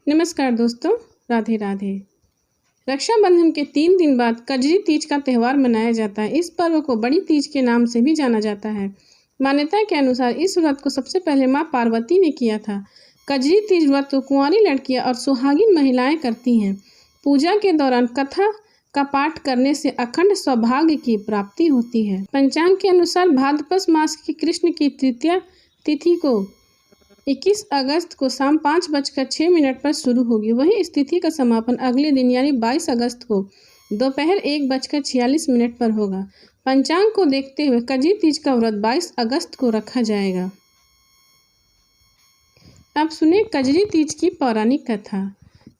नमस्कार दोस्तों, राधे राधे। रक्षाबंधन के 3 दिन बाद कजरी तीज का त्यौहार मनाया जाता है। इस पर्व को बड़ी तीज के नाम से भी जाना जाता है। मान्यता के अनुसार इस व्रत को सबसे पहले माँ पार्वती ने किया था। कजरी तीज व्रत को कुंवारी लड़कियां और सुहागिन महिलाएं करती हैं। पूजा के दौरान कथा का पाठ करने से अखंड सौभाग्य की प्राप्ति होती है। पंचांग के अनुसार भाद्रपद मास की कृष्ण की तृतीया तिथि को 21 अगस्त को शाम 5:06 पर शुरू होगी। वहीं इस तिथि का समापन अगले दिन यानी 22 अगस्त को दोपहर 1:46 पर होगा। पंचांग को देखते हुए कजरी तीज का व्रत 22 अगस्त को रखा जाएगा। अब सुने कजरी तीज की पौराणिक कथा।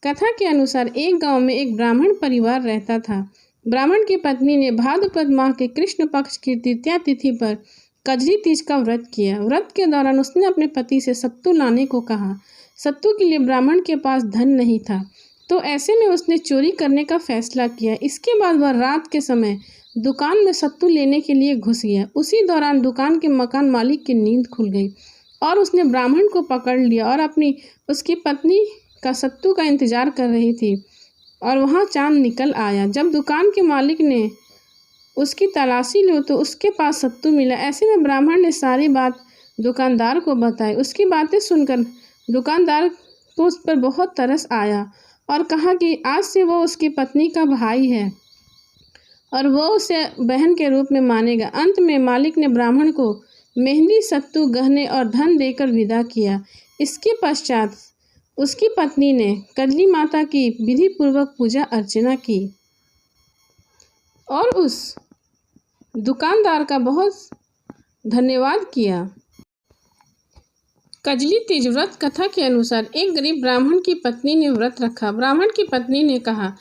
कथा के अनुसार एक गांव में एक ब्राह्मण परिवार रहता था। ब्राह्मण की पत्नी ने भाद्रपद माह के कृष्ण पक्ष की तृतीया तिथि पर कजरी तीज का व्रत किया। व्रत के दौरान उसने अपने पति से सत्तू लाने को कहा। सत्तू के लिए ब्राह्मण के पास धन नहीं था, तो ऐसे में उसने चोरी करने का फैसला किया। इसके बाद वह रात के समय दुकान में सत्तू लेने के लिए घुस गया। उसी दौरान दुकान के मकान मालिक की नींद खुल गई और उसने ब्राह्मण को पकड़ लिया और उसकी पत्नी का सत्तू का इंतजार कर रही थी और वहाँ चांद निकल आया। जब दुकान के मालिक ने उसकी तलाशी ली तो उसके पास सत्तू मिला। ऐसे में ब्राह्मण ने सारी बात दुकानदार को बताई। उसकी बातें सुनकर दुकानदार को उस पर बहुत तरस आया और कहा कि आज से वो उसकी पत्नी का भाई है और वो उसे बहन के रूप में मानेगा। अंत में मालिक ने ब्राह्मण को मेहंदी, सत्तू, गहने और धन देकर विदा किया। इसके पश्चात उसकी पत्नी ने कजली माता की विधि पूर्वक पूजा अर्चना की और उस दुकानदार का बहुत धन्यवाद किया। कजली तीज व्रत कथा के अनुसार एक गरीब ब्राह्मण की पत्नी ने व्रत रखा। ब्राह्मण की पत्नी ने कहा,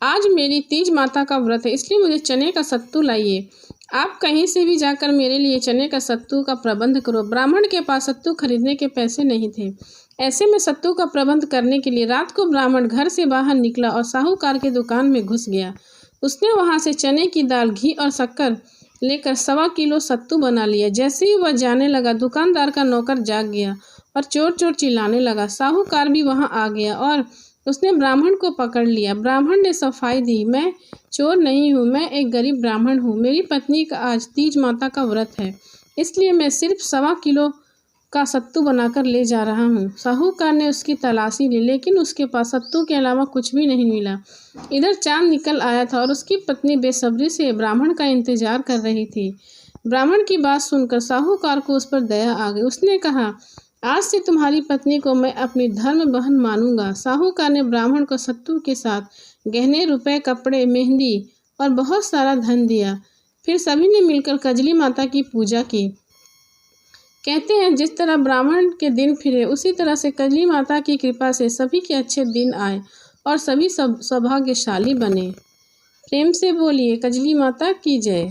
आज मेरी तीज माता का व्रत है, इसलिए मुझे चने का सत्तू लाइए। आप कहीं से भी जाकर मेरे लिए चने का सत्तू का प्रबंध करो। ब्राह्मण के पास सत्तू खरीदने के पैसे नहीं थे। ऐसे में सत्तू का प्रबंध करने के लिए रात को ब्राह्मण घर से बाहर निकला और साहूकार की दुकान में घुस गया। उसने वहां से चने की दाल, घी और शक्कर लेकर 1.25 किलो सत्तू बना लिया। जैसे ही वह जाने लगा, दुकानदार का नौकर जाग गया और चोर चोर चिल्लाने लगा। साहूकार भी वहां आ गया और उसने ब्राह्मण को पकड़ लिया। ब्राह्मण ने सफाई दी, मैं चोर नहीं हूँ, मैं एक गरीब ब्राह्मण हूँ। मेरी पत्नी का आज तीज माता का व्रत है, इसलिए मैं सिर्फ 1.25 किलो का सत्तू बनाकर ले जा रहा हूँ। साहूकार ने उसकी तलाशी ली, लेकिन उसके पास सत्तू के अलावा कुछ भी नहीं मिला। इधर चांद निकल आया था और उसकी पत्नी बेसब्री से ब्राह्मण का इंतजार कर रही थी। ब्राह्मण की बात सुनकर साहूकार को उस पर दया आ गई। उसने कहा, आज से तुम्हारी पत्नी को मैं अपनी धर्म बहन मानूंगा। साहूकार ने ब्राह्मण को सत्तू के साथ गहने, रुपए, कपड़े, मेहंदी और बहुत सारा धन दिया। फिर सभी ने मिलकर कजली माता की पूजा की। कहते हैं, जिस तरह ब्राह्मण के दिन फिरे, उसी तरह से कजली माता की कृपा से सभी के अच्छे दिन आए और सभी सौभाग्यशाली बने। प्रेम से बोलिए कजली माता की जय।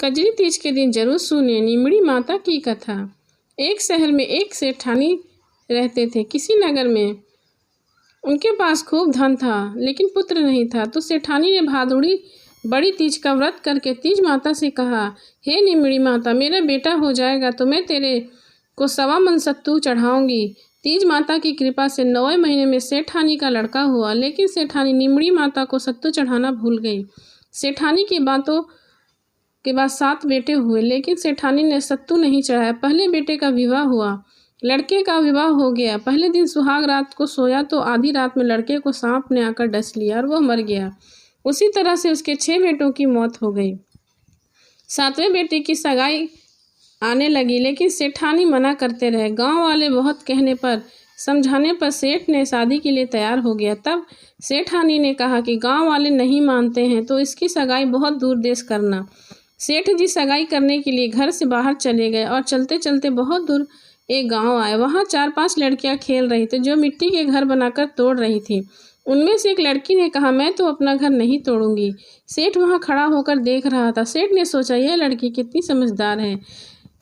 कजरी तीज के दिन जरूर सुनिए निमड़ी माता की कथा। एक शहर में एक सेठानी रहते थे। किसी नगर में उनके पास खूब धन था, लेकिन पुत्र नहीं था। तो सेठानी ने भादुड़ी बड़ी तीज का व्रत करके तीज माता से कहा, हे निमड़ी माता, मेरा बेटा हो जाएगा तो मैं तेरे को 1.25 मन सत्तू चढ़ाऊंगी। तीज माता की कृपा से 9वें महीने में सेठानी का लड़का हुआ, लेकिन सेठानी निमड़ी माता को सत्तू चढ़ाना भूल गई। सेठानी की बातों के बाद 7 बेटे हुए, लेकिन सेठानी ने सत्तू नहीं चढ़ाया। पहले बेटे का विवाह हुआ, लड़के का विवाह हो गया। पहले दिन सुहाग रात को सोया तो आधी रात में लड़के को सांप ने आकर डस लिया और वह मर गया। उसी तरह से उसके 6 बेटों की मौत हो गई। 7वें बेटे की सगाई आने लगी, लेकिन सेठानी मना करते रहे। गांव वाले बहुत कहने पर, समझाने पर सेठ ने शादी के लिए तैयार हो गया। तब सेठानी ने कहा कि गांव वाले नहीं मानते हैं तो इसकी सगाई बहुत दूर देश करना। सेठ जी सगाई करने के लिए घर से बाहर चले गए और चलते चलते बहुत दूर एक गांव आए। वहां 4-5 लड़कियां खेल रही थी जो मिट्टी के घर बनाकर तोड़ रही थी। उनमें से एक लड़की ने कहा, मैं तो अपना घर नहीं तोड़ूंगी। सेठ वहां खड़ा होकर देख रहा था। सेठ ने सोचा, यह लड़की कितनी समझदार है।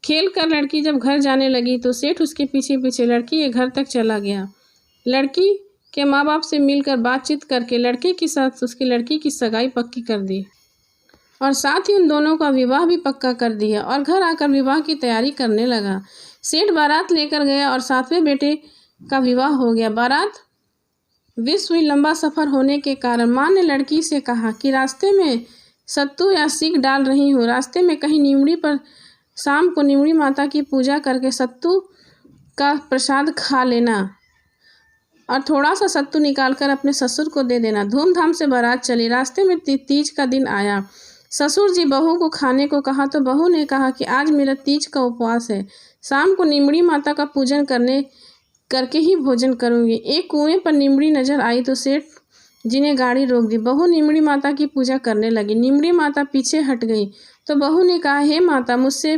खेल कर लड़की जब घर जाने लगी तो सेठ उसके पीछे पीछे लड़की के घर तक चला गया। लड़की के माँ बाप से मिलकर बातचीत करके लड़के के साथ उसकी लड़की की सगाई पक्की कर दी और साथ ही उन दोनों का विवाह भी पक्का कर दिया और घर आकर विवाह की तैयारी करने लगा। सेठ बारात लेकर गया और 7वें बेटे का विवाह हो गया। बारात विश्व हुई। लंबा सफ़र होने के कारण माँ ने लड़की से कहा कि रास्ते में सत्तू या सीख डाल रही हूँ, रास्ते में कहीं नीमड़ी पर शाम को नीमड़ी माता की पूजा करके सत्तू का प्रसाद खा लेना और थोड़ा सा सत्तू निकालकर अपने ससुर को दे देना। धूमधाम से बारात चली। रास्ते में तीज का दिन आया। ससुर जी बहू को खाने को कहा तो बहू ने कहा कि आज मेरा तीज का उपवास है, शाम को नीमड़ी माता का पूजन करके ही भोजन करूंगी। एक कुएं पर नीमड़ी नजर आई तो सेठ जी ने गाड़ी रोक दी। बहू नीमड़ी माता की पूजा करने लगी। नीमड़ी माता पीछे हट गई तो बहू ने कहा, हे माता, मुझसे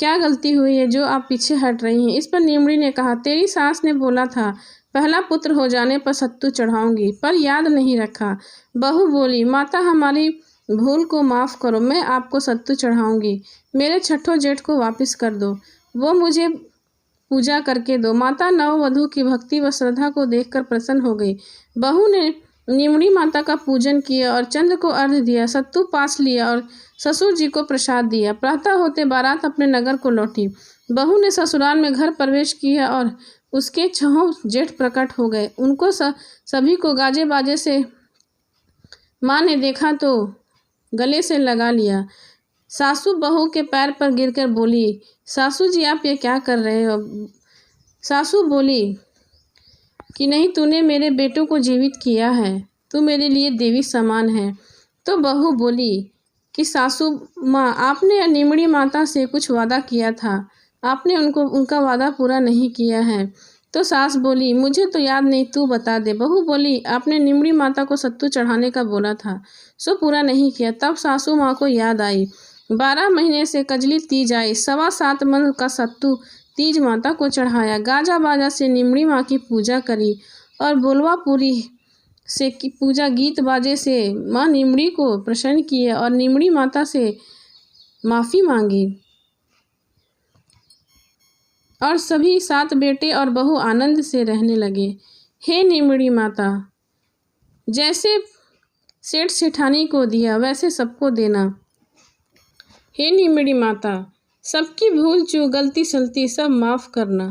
क्या गलती हुई है जो आप पीछे हट रही हैं? इस पर नीमड़ी ने कहा, तेरी सास ने बोला था पहला पुत्र हो जाने पर सत्तू चढ़ाऊंगी, पर याद नहीं रखा। बहू बोली, माता हमारी भूल को माफ़ करो, मैं आपको सत्तू चढ़ाऊंगी। मेरे छठों जेठ को वापस कर दो, वो मुझे पूजा करके दो। माता नववधू की भक्ति व श्रद्धा को देखकर प्रसन्न हो गई। बहू ने नीमड़ी माता का पूजन किया और चंद्र को अर्घ्य दिया, सत्तू पास लिया और ससुर जी को प्रसाद दिया। प्रातः होते बारात अपने नगर को लौटी। बहू ने ससुराल में घर प्रवेश किया और उसके छहों जेठ प्रकट हो गए। उनको सभी को गाजे बाजे से माँ ने देखा तो गले से लगा लिया। सासू बहू के पैर पर गिरकर बोली, सासू जी आप ये क्या कर रहे हो? सासू बोली कि नहीं, तूने मेरे बेटों को जीवित किया है, तू मेरे लिए देवी समान है। तो बहू बोली कि सासू माँ, आपने नीमड़ी माता से कुछ वादा किया था, आपने उनका वादा पूरा नहीं किया है। तो सास बोली, मुझे तो याद नहीं, तू बता दे। बहू बोली, आपने नीमड़ी माता को सत्तू चढ़ाने का बोला था, सो पूरा नहीं किया। तब सासू माँ को याद आई। 12 महीने से कजली तीज आई। 7.25 मन का सत्तू तीज माता को चढ़ाया। गाजा बाजा से नीमड़ी माँ की पूजा करी और बोलवा पूरी से की पूजा गीत बाजे से माँ नीमड़ी को प्रसन्न किए और नीमड़ी माता से माफ़ी मांगी और सभी 7 बेटे और बहू आनंद से रहने लगे। हे नीमड़ी माता, जैसे सेठ सेठानी को दिया वैसे सबको देना। हे नीमड़ी माता, सबकी भूल चूक गलती सलती सब माफ़ करना।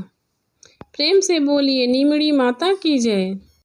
प्रेम से बोलिए नीमड़ी माता की जय।